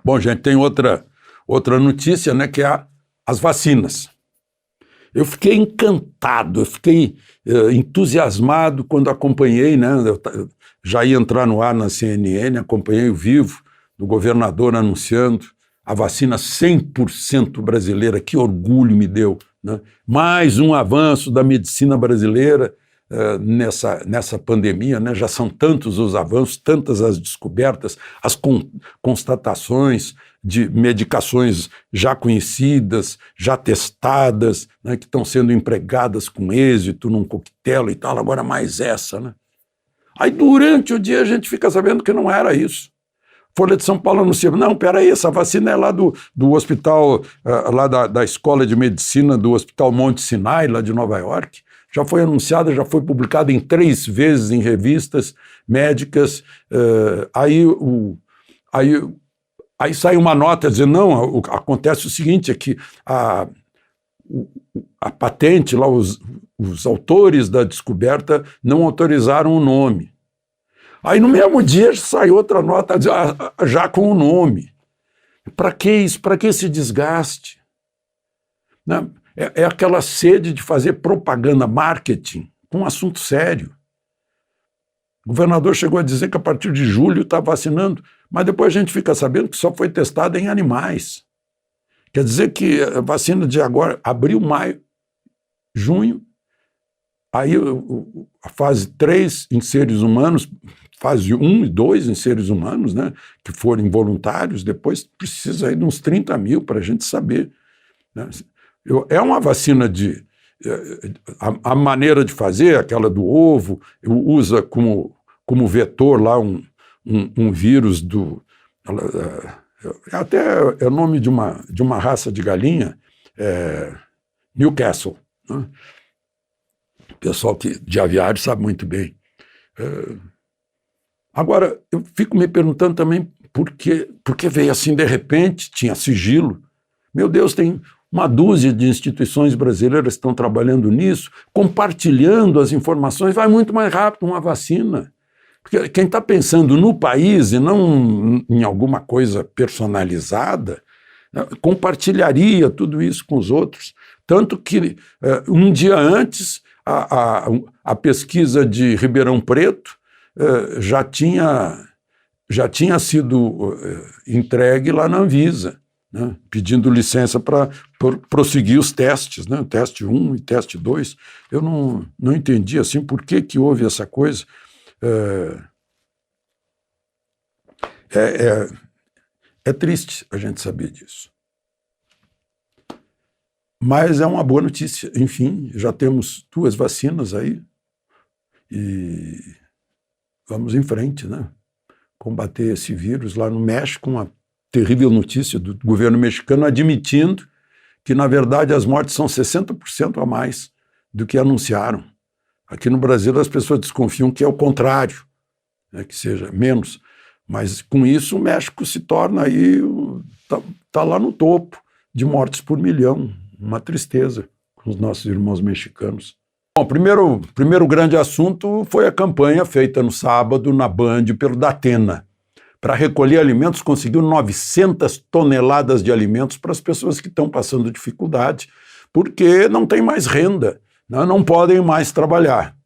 Bom, gente, tem outra notícia, né, que é as vacinas. Eu fiquei encantado, eu fiquei entusiasmado quando acompanhei, né, eu já ia entrar no ar na CNN, acompanhei o vivo do governador anunciando a vacina 100% brasileira, que orgulho me deu, né? Mais um avanço da medicina brasileira nessa pandemia, né? Já são tantos os avanços, tantas as descobertas, as constatações de medicações já conhecidas, já testadas, né? Que estão sendo empregadas com êxito num coquetel e tal, agora mais essa, né? Aí durante o dia a gente fica sabendo que não era isso. Folha de São Paulo anuncia, não, peraí, essa vacina é lá do hospital, lá da Escola de Medicina do Hospital Monte Sinai, lá de Nova York. Já foi anunciada, já foi publicada em 3 vezes em revistas médicas. Aí sai uma nota dizendo, não, acontece o seguinte, é que a patente, lá os autores da descoberta não autorizaram o nome. Aí no mesmo dia sai outra nota já com o nome. Para que isso? Para que esse desgaste? Né? É aquela sede de fazer propaganda, marketing, com um assunto sério. O governador chegou a dizer que a partir de julho está vacinando, mas depois a gente fica sabendo que só foi testada em animais. Quer dizer que a vacina de agora, abril, maio, junho, aí a fase 3 em seres humanos, fase 1 e 2 em seres humanos, né, que forem voluntários, depois precisa aí de uns 30 mil para a gente saber. Né? É uma vacina a maneira de fazer, aquela do ovo, usa como vetor lá um vírus até é o nome de uma raça de galinha, Newcastle. Né? O pessoal de aviário sabe muito bem. Agora, eu fico me perguntando também por que veio assim de repente, tinha sigilo. Meu Deus, tem uma dúzia de instituições brasileiras que estão trabalhando nisso, compartilhando as informações, vai muito mais rápido uma vacina. Porque quem está pensando no país e não em alguma coisa personalizada, compartilharia tudo isso com os outros. Tanto que um dia antes, a pesquisa de Ribeirão Preto já tinha sido entregue lá na Anvisa, né, pedindo licença para prosseguir os testes, né, teste 1 e teste 2. Eu não entendi assim, por que houve essa coisa. É triste a gente saber disso. Mas é uma boa notícia. Enfim, já temos 2 vacinas aí e vamos em frente, né? Combater esse vírus lá no México, uma terrível notícia do governo mexicano admitindo que, na verdade, as mortes são 60% a mais do que anunciaram. Aqui no Brasil as pessoas desconfiam que é o contrário, né, que seja menos. Mas com isso o México se torna aí, tá lá no topo de mortes por milhão. Uma tristeza com os nossos irmãos mexicanos. Bom, o primeiro grande assunto foi a campanha feita no sábado na Band pelo Datena. Para recolher alimentos, conseguiu 900 toneladas de alimentos para as pessoas que estão passando dificuldade, porque não tem mais renda, né? Não podem mais trabalhar.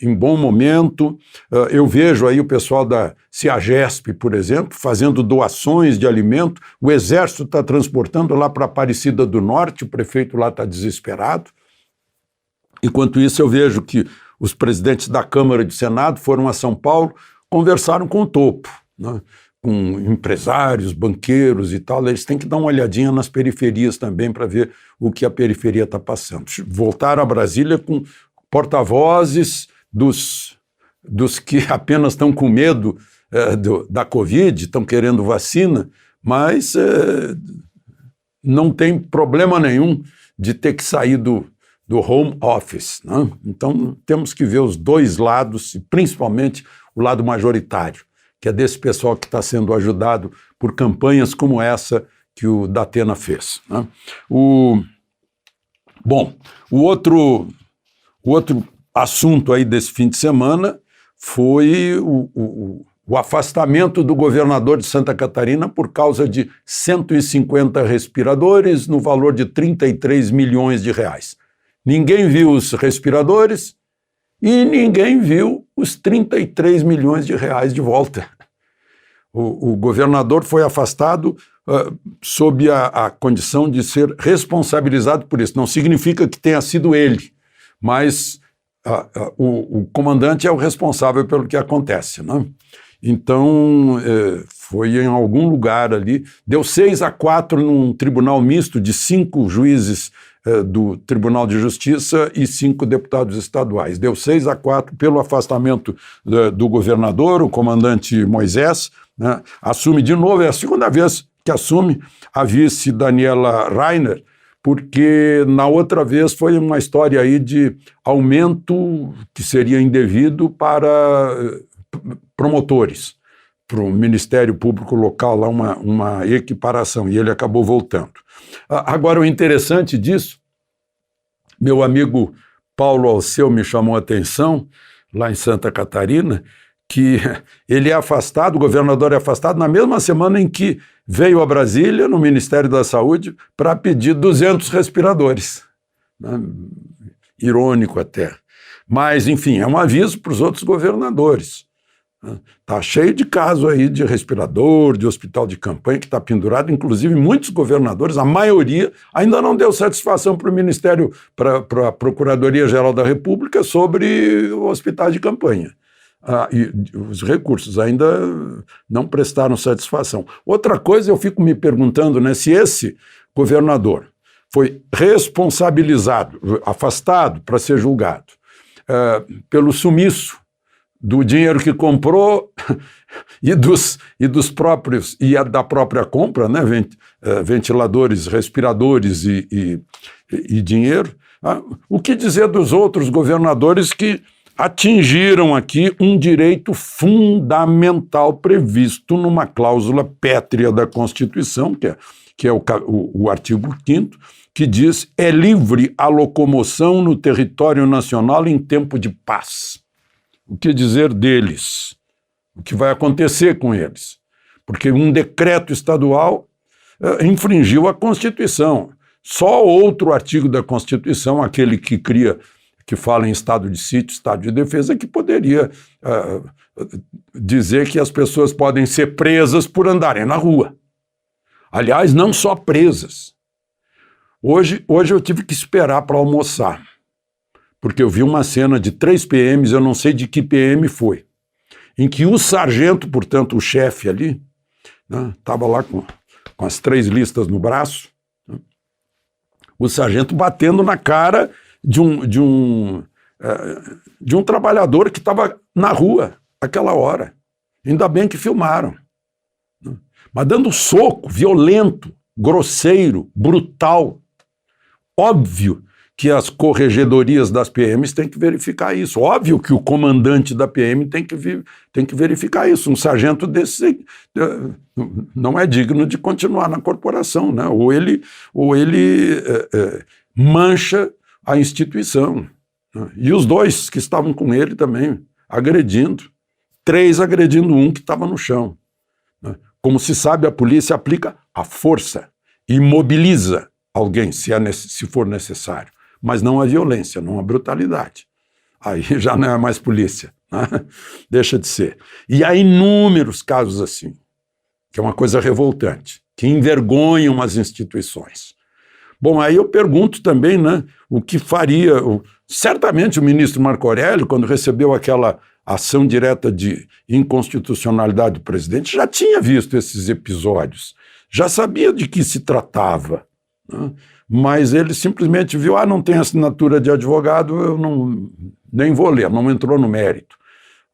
Em bom momento, eu vejo aí o pessoal da CEAGESP, por exemplo, fazendo doações de alimento, o Exército está transportando lá para Aparecida do Norte, o prefeito lá está desesperado. Enquanto isso, eu vejo que os presidentes da Câmara e do Senado foram a São Paulo, conversaram com o topo, né, com empresários, banqueiros e tal. Eles têm que dar uma olhadinha nas periferias também para ver o que a periferia está passando. Voltaram a Brasília com porta-vozes dos que apenas estão com medo da Covid, estão querendo vacina, mas não tem problema nenhum de ter que sair do home office, né? Então temos que ver os 2 lados, e principalmente o lado majoritário, que é desse pessoal que está sendo ajudado por campanhas como essa que o Datena fez, né? O outro assunto aí desse fim de semana foi o afastamento do governador de Santa Catarina por causa de 150 respiradores no valor de 33 milhões de reais. Ninguém viu os respiradores e ninguém viu os 33 milhões de reais de volta. O governador foi afastado sob a condição de ser responsabilizado por isso. Não significa que tenha sido ele, mas o comandante é o responsável pelo que acontece, né? Então, foi em algum lugar ali, deu 6-4 num tribunal misto de 5 juízes do Tribunal de Justiça e 5 deputados estaduais. Deu 6-4 pelo afastamento do governador, o comandante Moisés, né? Assume de novo, é a segunda vez que assume a vice Daniela Rainer, porque na outra vez foi uma história aí de aumento que seria indevido para promotores, para o Ministério Público local, lá uma equiparação, e ele acabou voltando. Agora, o interessante disso, meu amigo Paulo Alceu me chamou a atenção, lá em Santa Catarina, que ele é afastado, o governador é afastado na mesma semana em que veio a Brasília, no Ministério da Saúde, para pedir 200 respiradores. Irônico até. Mas, enfim, é um aviso para os outros governadores. Está cheio de casos aí de respirador, de hospital de campanha que está pendurado, inclusive muitos governadores, a maioria, ainda não deu satisfação para o Ministério, para a Procuradoria-Geral da República sobre o hospital de campanha. E os recursos ainda não prestaram satisfação. Outra coisa, eu fico me perguntando, né, se esse governador foi responsabilizado, afastado para ser julgado, pelo sumiço do dinheiro que comprou e dos próprios, e da própria compra, né, ventiladores, respiradores e dinheiro. O que dizer dos outros governadores que atingiram aqui um direito fundamental previsto numa cláusula pétrea da Constituição, que é o artigo 5º, que diz: é livre a locomoção no território nacional em tempo de paz. O que dizer deles? O que vai acontecer com eles? Porque um decreto estadual infringiu a Constituição. Só outro artigo da Constituição, aquele que fala em estado de sítio, estado de defesa, que poderia dizer que as pessoas podem ser presas por andarem na rua. Aliás, não só presas. Hoje eu tive que esperar para almoçar, porque eu vi uma cena de 3 PMs, eu não sei de que PM foi, em que o sargento, portanto o chefe ali, estava lá com as 3 listas no braço, né, o sargento batendo na cara de um trabalhador que estava na rua aquela hora. Ainda bem que filmaram. Né? Mas dando soco violento, grosseiro, brutal. Óbvio que as corregedorias das PMs têm que verificar isso. Óbvio que o comandante da PM tem que verificar isso. Um sargento desse não é digno de continuar na corporação, né? Ou ele mancha a instituição. Né? E os 2 que estavam com ele também, agredindo. 3 agredindo um que estava no chão. Né? Como se sabe, a polícia aplica a força e mobiliza alguém se for necessário. Mas não a violência, não a brutalidade. Aí já não é mais polícia, né? Deixa de ser. E há inúmeros casos assim, que é uma coisa revoltante, que envergonham as instituições. Bom, aí eu pergunto também, né, o que faria, certamente o ministro Marco Aurélio, quando recebeu aquela ação direta de inconstitucionalidade do presidente, já tinha visto esses episódios, já sabia de que se tratava, né? Mas ele simplesmente viu, não tem assinatura de advogado, eu nem vou ler, não entrou no mérito.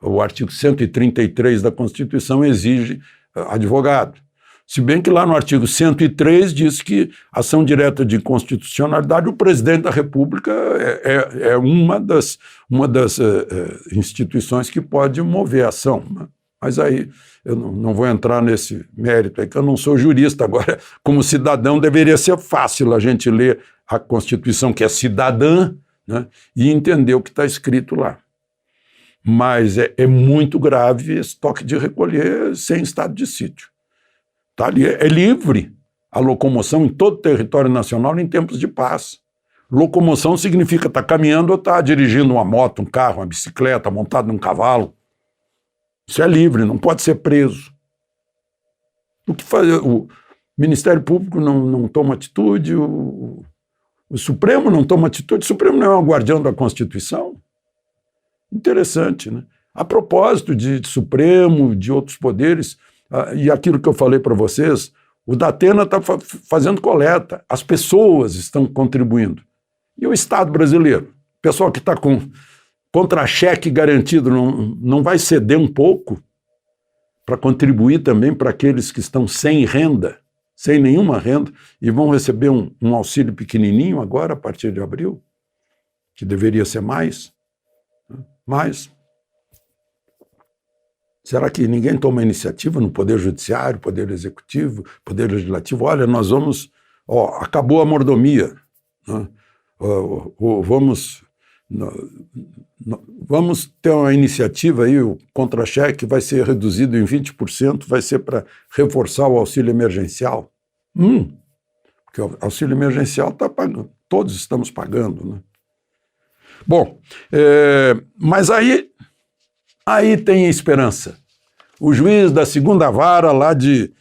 O artigo 133 da Constituição exige advogado. Se bem que lá no artigo 103 diz que ação direta de inconstitucionalidade, o presidente da República é uma das instituições que pode mover a ação, né? Mas aí eu não vou entrar nesse mérito, é que eu não sou jurista. Agora, como cidadão, deveria ser fácil a gente ler a Constituição, que é cidadã, né, e entender o que está escrito lá. Mas é muito grave esse toque de recolher sem estado de sítio. Tá ali, é livre a locomoção em todo o território nacional em tempos de paz. Locomoção significa estar caminhando ou estar dirigindo uma moto, um carro, uma bicicleta, montado num cavalo. Isso é livre, não pode ser preso. O que faz? O Ministério Público não toma atitude, o Supremo não toma atitude. O Supremo não é um guardião da Constituição? Interessante, né? A propósito de Supremo, de outros poderes, e aquilo que eu falei para vocês, o Datena está fazendo coleta, as pessoas estão contribuindo. E o Estado brasileiro? O pessoal que está com contra-cheque garantido não vai ceder um pouco para contribuir também para aqueles que estão sem renda, sem nenhuma renda, e vão receber um auxílio pequenininho agora, a partir de abril, que deveria ser mais? Mas será que ninguém toma iniciativa no Poder Judiciário, Poder Executivo, Poder Legislativo? Olha, nós vamos... acabou a mordomia, né? Vamos ter uma iniciativa aí, o contra-cheque vai ser reduzido em 20%, vai ser para reforçar o auxílio emergencial. Porque o auxílio emergencial está pagando, todos estamos pagando, né? Bom, mas aí tem esperança. O juiz da segunda vara lá de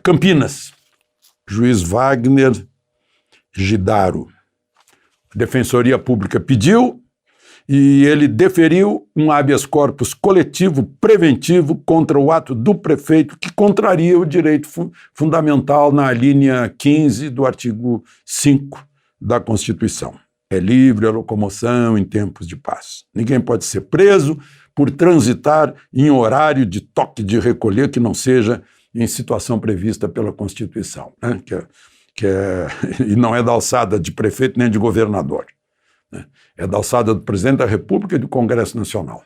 Campinas, juiz Wagner Gidaro, a Defensoria Pública pediu e ele deferiu um habeas corpus coletivo preventivo contra o ato do prefeito que contraria o direito fundamental na linha 15 do artigo 5 da Constituição. É livre a locomoção em tempos de paz. Ninguém pode ser preso por transitar em horário de toque de recolher que não seja em situação prevista pela Constituição, né? E não é da alçada de prefeito nem de governador, né? É da alçada do presidente da República e do Congresso Nacional.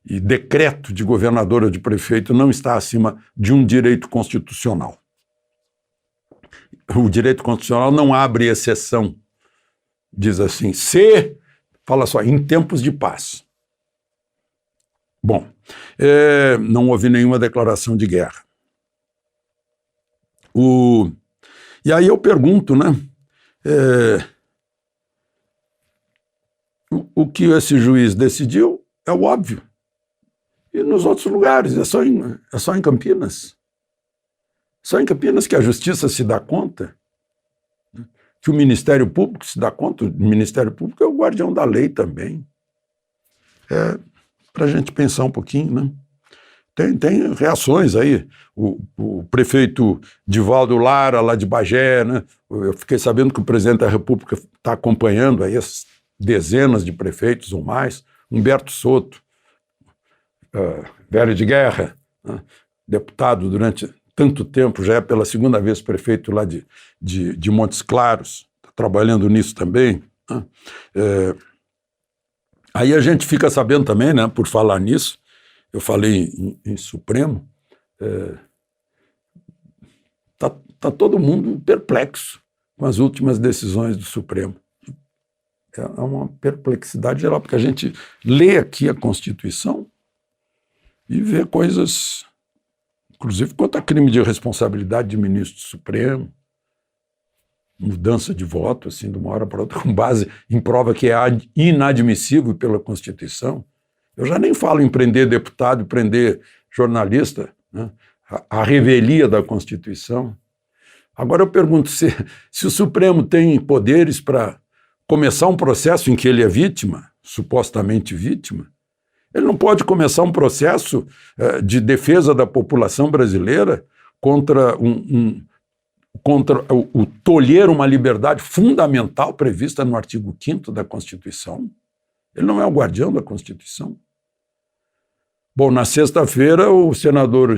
E decreto de governador ou de prefeito não está acima de um direito constitucional. O direito constitucional não abre exceção. Diz assim, fala só, em tempos de paz. Bom, não houve nenhuma declaração de guerra. E aí eu pergunto, né, o que esse juiz decidiu é o óbvio. E nos outros lugares, é só em Campinas. Só em Campinas que a justiça se dá conta, que o Ministério Público se dá conta, o Ministério Público é o guardião da lei também. Para a gente pensar um pouquinho, né? Tem reações aí. O prefeito Divaldo Lara, lá de Bagé, né? Eu fiquei sabendo que o presidente da República está acompanhando aí as dezenas de prefeitos ou mais. Humberto Soto, velho de guerra, né? Deputado durante tanto tempo, já é pela segunda vez prefeito lá de Montes Claros, está trabalhando nisso também, né? Aí a gente fica sabendo também, né, por falar nisso, eu falei em Supremo, tá todo mundo perplexo com as últimas decisões do Supremo. É uma perplexidade geral, porque a gente lê aqui a Constituição e vê coisas, inclusive quanto a crime de responsabilidade de ministro do Supremo, mudança de voto, assim, de uma hora para outra, com base em prova que é inadmissível pela Constituição. Eu já nem falo em prender deputado, prender jornalista, né? A revelia da Constituição. Agora eu pergunto, se o Supremo tem poderes para começar um processo em que ele é vítima, supostamente vítima, ele não pode começar um processo de defesa da população brasileira contra o tolher uma liberdade fundamental prevista no artigo 5º da Constituição. Ele não é o guardião da Constituição. Bom, na sexta-feira, o senador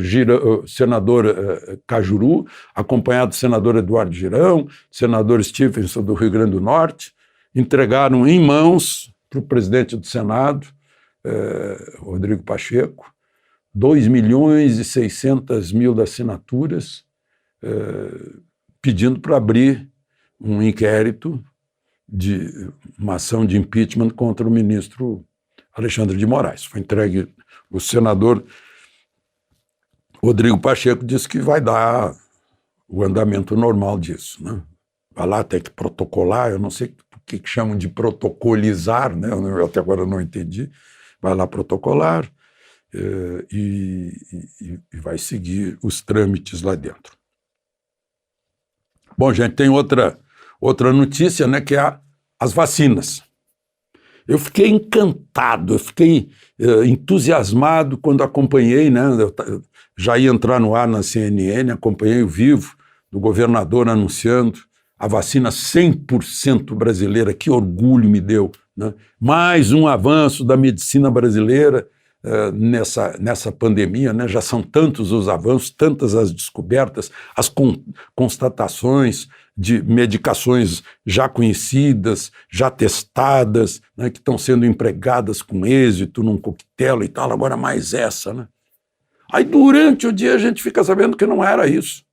Cajuru, acompanhado do senador Eduardo Girão, senador Stephenson do Rio Grande do Norte, entregaram em mãos para o presidente do Senado, Rodrigo Pacheco, 2.600.000 de assinaturas, pedindo para abrir um inquérito de uma ação de impeachment contra o ministro Alexandre de Moraes. Foi entregue, o senador Rodrigo Pacheco disse que vai dar o andamento normal disso, né? Vai lá, tem que protocolar, eu não sei o que chamam de protocolizar, né? Eu até agora não entendi. Vai lá protocolar e vai seguir os trâmites lá dentro. Bom, gente, tem outra notícia, né, que é as vacinas. Eu fiquei encantado, eu fiquei entusiasmado quando acompanhei, né, eu já ia entrar no ar na CNN, acompanhei o vivo do governador anunciando a vacina 100% brasileira, que orgulho me deu, né? Mais um avanço da medicina brasileira nessa pandemia, né? Já são tantos os avanços, tantas as descobertas, as constatações de medicações já conhecidas, já testadas, né? Que estão sendo empregadas com êxito num coquetel e tal, agora mais essa, né? Aí durante o dia a gente fica sabendo que não era isso.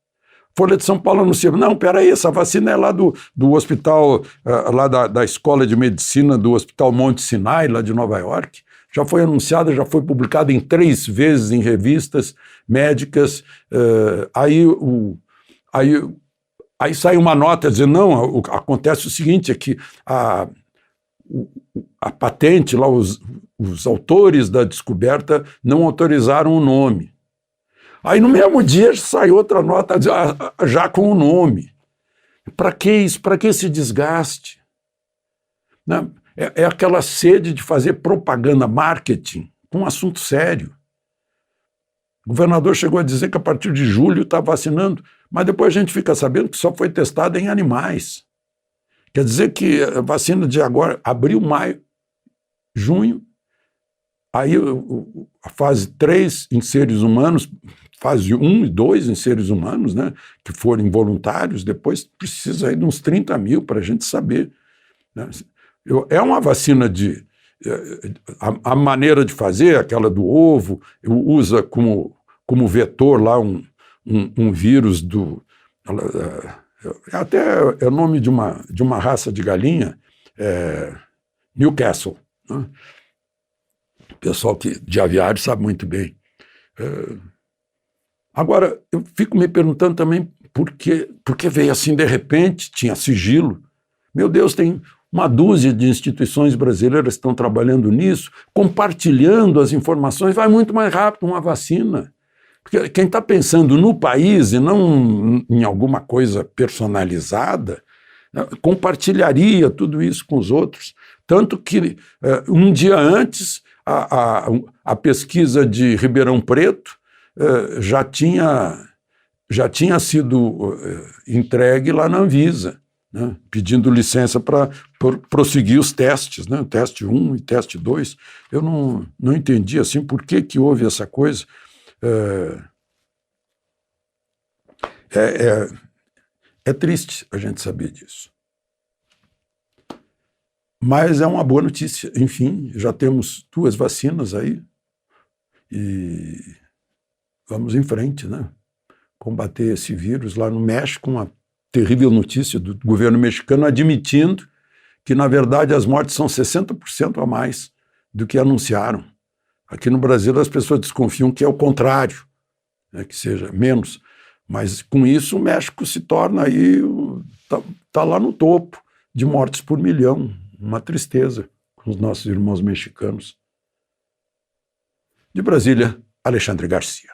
Folha de São Paulo anuncia, não, peraí, essa vacina é lá do hospital, lá da Escola de Medicina do Hospital Monte Sinai, lá de Nova York. Já foi anunciada, já foi publicada em 3 vezes em revistas médicas. Aí sai uma nota dizendo, não, acontece o seguinte, é que a patente, lá os autores da descoberta não autorizaram o nome. Aí no mesmo dia sai outra nota já com o nome. Para que isso? Para que esse desgaste? Né? É aquela sede de fazer propaganda, marketing, com um assunto sério. O governador chegou a dizer que a partir de julho está vacinando, mas depois a gente fica sabendo que só foi testada em animais. Quer dizer que a vacina de agora, abril, maio, junho, aí a fase 3 em seres humanos, fase 1 e 2 em seres humanos, né, que forem voluntários, depois precisa aí de uns 30 mil para a gente saber. Né? É uma vacina a maneira de fazer, aquela do ovo, usa como vetor lá um vírus até é o nome de uma raça de galinha, Newcastle. Né? O pessoal de aviário sabe muito bem. Agora, eu fico me perguntando também por que veio assim de repente, tinha sigilo. Meu Deus, tem uma dúzia de instituições brasileiras que estão trabalhando nisso, compartilhando as informações, vai muito mais rápido uma vacina. Porque quem está pensando no país e não em alguma coisa personalizada, compartilharia tudo isso com os outros. Tanto que um dia antes, a pesquisa de Ribeirão Preto já tinha sido entregue lá na Anvisa, né, pedindo licença para prosseguir os testes, né, teste 1 e teste 2. Eu não entendi assim, por que houve essa coisa. É triste a gente saber disso. Mas é uma boa notícia. Enfim, já temos 2 vacinas aí e vamos em frente, né? Combater esse vírus lá no México, uma terrível notícia do governo mexicano admitindo que, na verdade, as mortes são 60% a mais do que anunciaram. Aqui no Brasil as pessoas desconfiam que é o contrário, né, que seja menos. Mas com isso o México se torna aí, tá lá no topo de mortes por milhão. Uma tristeza com os nossos irmãos mexicanos. De Brasília, Alexandre Garcia.